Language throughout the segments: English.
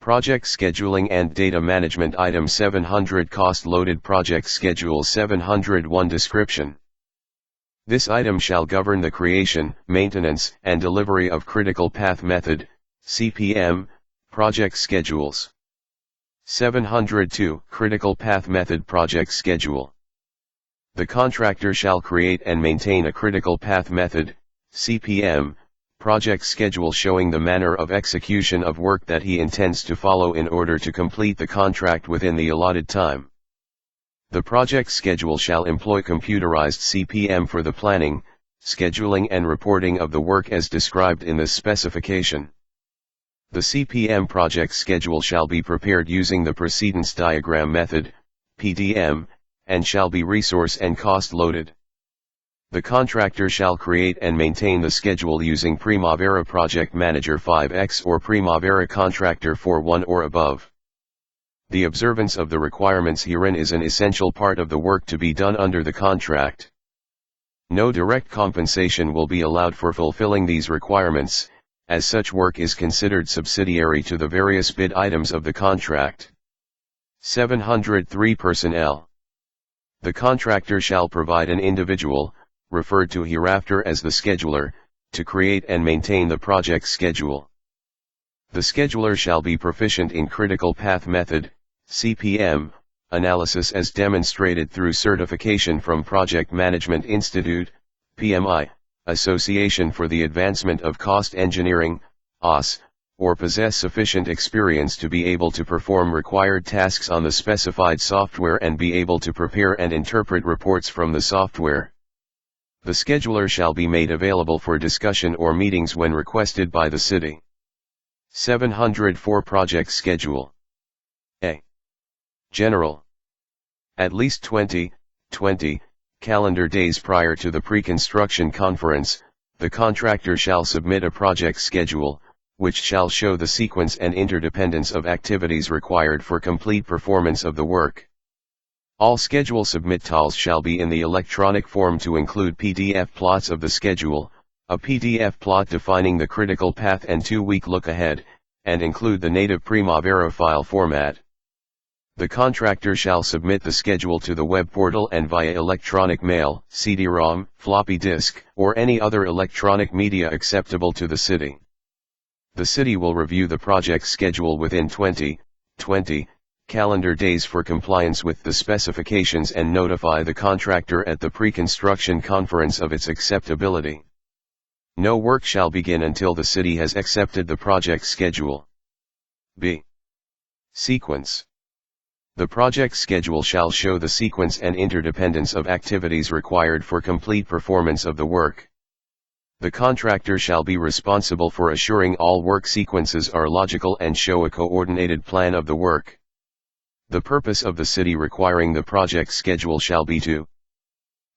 Project Scheduling and Data Management. Item 700. Cost Loaded Project Schedule. 701. Description. This item shall govern the creation, maintenance, and delivery of Critical Path Method, CPM, project schedules. 702. Critical Path Method Project Schedule. The contractor shall create and maintain a Critical Path Method, CPM, project schedule showing the manner of execution of work that he intends to follow in order to complete the contract within the allotted time. The project schedule shall employ computerized CPM for the planning, scheduling and reporting of the work as described in this specification. The CPM project schedule shall be prepared using the precedence diagram method, PDM, and shall be resource and cost loaded. The contractor shall create and maintain the schedule using Primavera Project Manager 5X or Primavera Contractor 4.1 or above. The observance of the requirements herein is an essential part of the work to be done under the contract. No direct compensation will be allowed for fulfilling these requirements, as such work is considered subsidiary to the various bid items of the contract. 703. Personnel. The contractor shall provide an individual, referred to hereafter as the scheduler, to create and maintain the project schedule. The scheduler shall be proficient in Critical Path Method, CPM, analysis as demonstrated through certification from Project Management Institute, PMI, Association for the Advancement of Cost Engineering, OS, or possess sufficient experience to be able to perform required tasks on the specified software and be able to prepare and interpret reports from the software. The scheduler shall be made available for discussion or meetings when requested by the city. 704. Project Schedule. A. General. At least 20 calendar days prior to the pre-construction conference, the contractor shall submit a project schedule, which shall show the sequence and interdependence of activities required for complete performance of the work. All schedule submittals shall be in the electronic form to include PDF plots of the schedule, a PDF plot defining the critical path and 2-week look ahead, and include the native Primavera file format. The contractor shall submit the schedule to the web portal and via electronic mail, CD-ROM, floppy disk, or any other electronic media acceptable to the city. The city will review the project schedule within 20 calendar days for compliance with the specifications and notify the contractor at the pre-construction conference of its acceptability. No work shall begin until the city has accepted the project schedule. B. Sequence. The project schedule shall show the sequence and interdependence of activities required for complete performance of the work. The contractor shall be responsible for assuring all work sequences are logical and show a coordinated plan of the work. The purpose of the city requiring the project schedule shall be to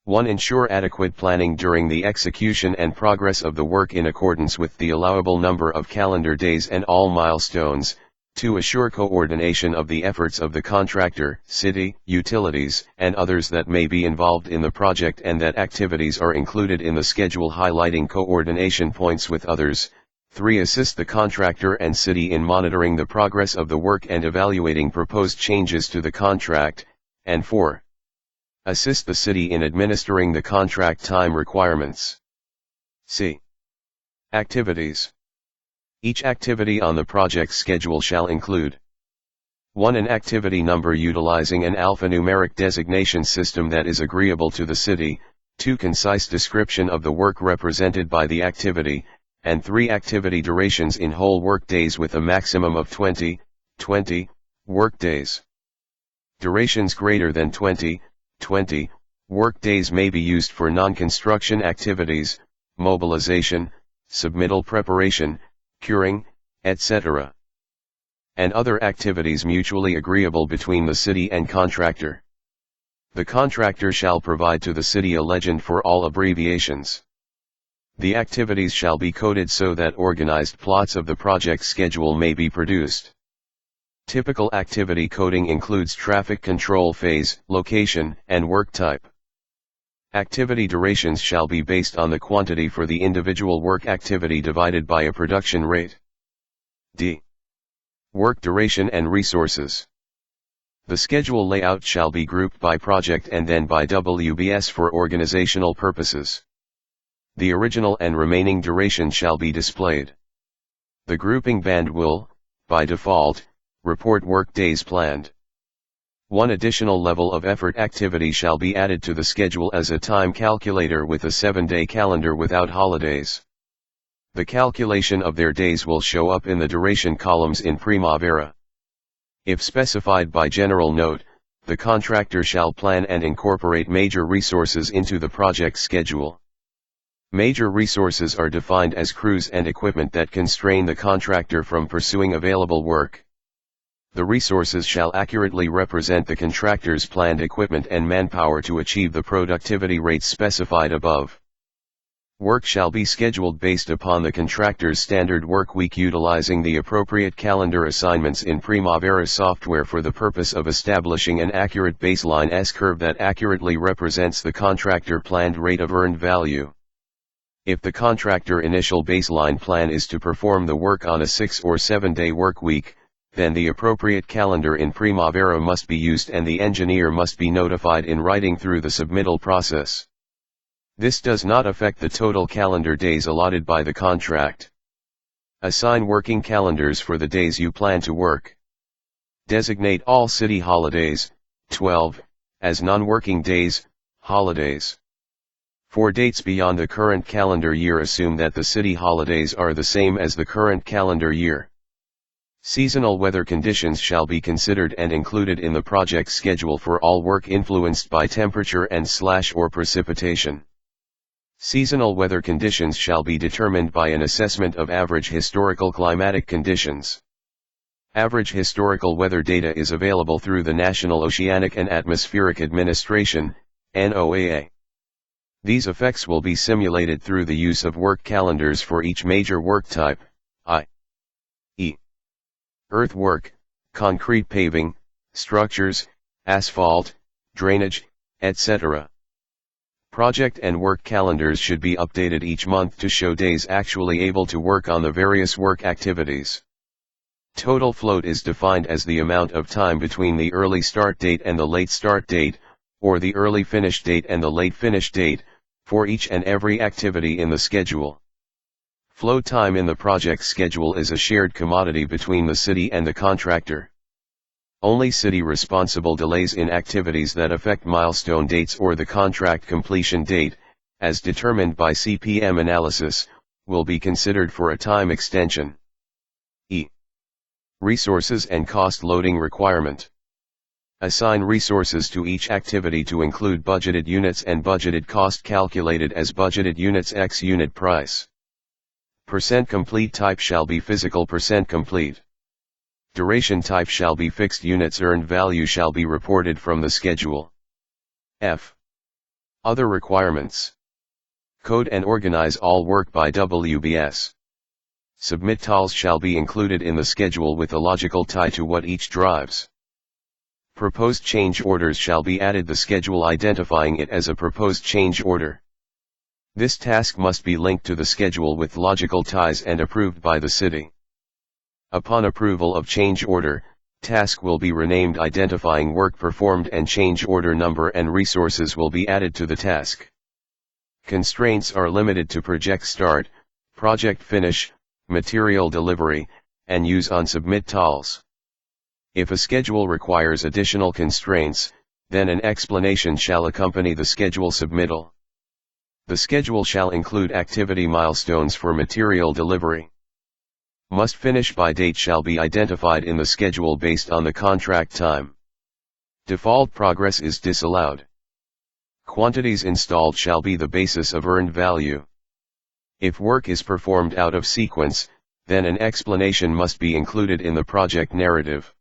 1. Ensure adequate planning during the execution and progress of the work in accordance with the allowable number of calendar days and all milestones. 2. Assure coordination of the efforts of the contractor, city, utilities, and others that may be involved in the project and that activities are included in the schedule highlighting coordination points with others. 3. Assist the contractor and city in monitoring the progress of the work and evaluating proposed changes to the contract. And 4. Assist the city in administering the contract time requirements. C. Activities. Each activity on the project schedule shall include 1. An activity number utilizing an alphanumeric designation system that is agreeable to the city. 2. Concise description of the work represented by the activity. And 3. Activity durations in whole work days with a maximum of 20 work days. Durations greater than 20 work days may be used for non-construction activities, mobilization, submittal preparation, curing, etc. and other activities mutually agreeable between the city and contractor. The contractor shall provide to the city a legend for all abbreviations. The activities shall be coded so that organized plots of the project schedule may be produced. Typical activity coding includes traffic control phase, location, and work type. Activity durations shall be based on the quantity for the individual work activity divided by a production rate. D. Work duration and resources. The schedule layout shall be grouped by project and then by WBS for organizational purposes. The original and remaining duration shall be displayed. The grouping band will, by default, report work days planned. One additional level of effort activity shall be added to the schedule as a time calculator with a 7-day calendar without holidays. The calculation of their days will show up in the duration columns in Primavera. If specified by general note, the contractor shall plan and incorporate major resources into the project schedule. Major resources are defined as crews and equipment that constrain the contractor from pursuing available work. The resources shall accurately represent the contractor's planned equipment and manpower to achieve the productivity rates specified above. Work shall be scheduled based upon the contractor's standard work week utilizing the appropriate calendar assignments in Primavera software for the purpose of establishing an accurate baseline S-curve that accurately represents the contractor planned rate of earned value. If the contractor initial baseline plan is to perform the work on a 6 or 7-day work week, then the appropriate calendar in Primavera must be used and the engineer must be notified in writing through the submittal process. This does not affect the total calendar days allotted by the contract. Assign working calendars for the days you plan to work. Designate all city holidays, 12, as non-working days, holidays. For dates beyond the current calendar year, assume that the city holidays are the same as the current calendar year. Seasonal weather conditions shall be considered and included in the project schedule for all work influenced by temperature and/or precipitation. Seasonal weather conditions shall be determined by an assessment of average historical climatic conditions. Average historical weather data is available through the National Oceanic and Atmospheric Administration, NOAA. These effects will be simulated through the use of work calendars for each major work type, i.e. earthwork, concrete paving, structures, asphalt, drainage, etc. Project and work calendars should be updated each month to show days actually able to work on the various work activities. Total float is defined as the amount of time between the early start date and the late start date, or the early finish date and the late finish date, for each and every activity in the schedule. Float time in the project schedule is a shared commodity between the city and the contractor. Only city-responsible delays in activities that affect milestone dates or the contract completion date, as determined by CPM analysis, will be considered for a time extension. Resources and cost loading requirement. Assign resources to each activity to include budgeted units and budgeted cost calculated as budgeted units x unit price. Percent complete type shall be physical percent complete. Duration type shall be fixed units earned value shall be reported from the schedule. F. Other requirements. Code and organize all work by WBS. Submittals shall be included in the schedule with a logical tie to what each drives. Proposed change orders shall be added the schedule identifying it as a proposed change order. This task must be linked to the schedule with logical ties and approved by the city. Upon approval of change order, task will be renamed identifying work performed and change order number and resources will be added to the task. Constraints are limited to project start, project finish, material delivery, and use on submittals. If a schedule requires additional constraints, then an explanation shall accompany the schedule submittal. The schedule shall include activity milestones for material delivery. Must finish by date shall be identified in the schedule based on the contract time. Default progress is disallowed. Quantities installed shall be the basis of earned value. If work is performed out of sequence, then an explanation must be included in the project narrative.